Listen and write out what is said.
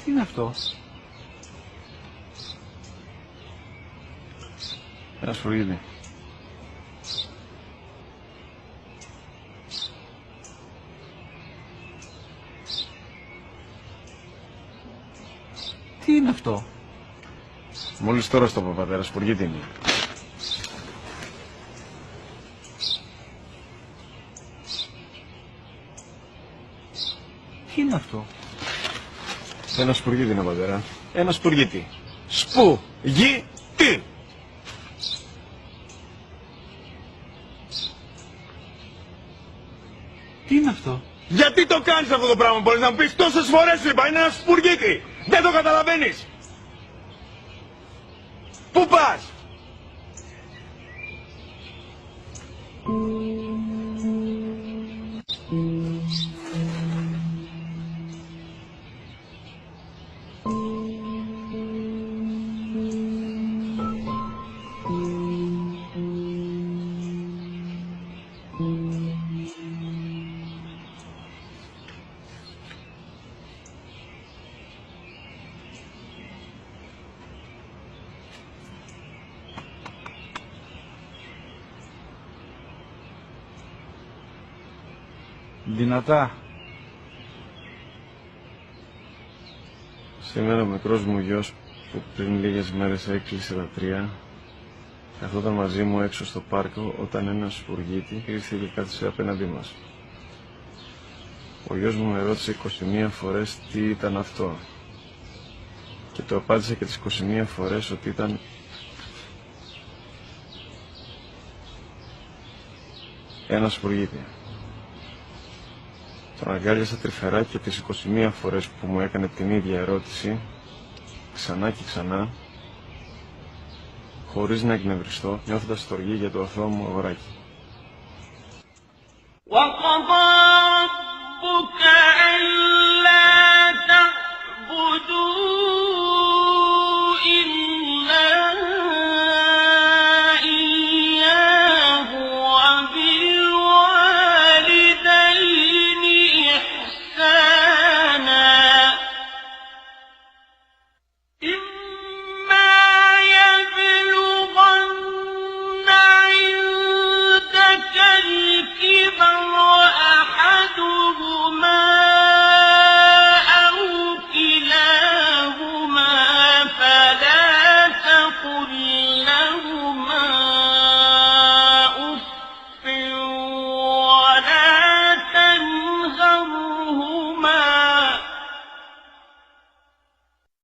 Τι είναι αυτό? Ένα σφουργίτη. Τι είναι αυτό? Μόλις τώρα στο είπα, πατέρα, σφουργίτη είναι. Τι είναι αυτό? Ένα σπουργίτη είναι, πατέρα. Ένα σπουργίτη. Σπου-γι-τι. Τι είναι αυτό? Γιατί το κάνεις αυτό το πράγμα, μπορείς να μου πεις? Τόσες φορές σου είπα, είναι ένα σπουργίτη. Δεν το καταλαβαίνεις. Πού πας? Δυνατά. Σήμερα ο μικρός μου γιος που πριν λίγες μέρες έκλεισε τα 3 καθόταν μαζί μου έξω στο πάρκο όταν ένα σπουργίτη ήρθε και κάθισε απέναντί μας. Ο γιος μου με ρώτησε 21 φορές τι ήταν αυτό και το απάντησε και τις 21 φορές ότι ήταν ένα σπουργίτη. Τον αγκάλιασα τρυφερά και τις 21 φορές που μου έκανε την ίδια ερώτηση, ξανά και ξανά, χωρίς να εκνευριστώ, νιώθοντας στοργή για το αθώο μου αγοράκι. وَقَضَى رَبُّكَ أَلَّا تَعْبُدُوا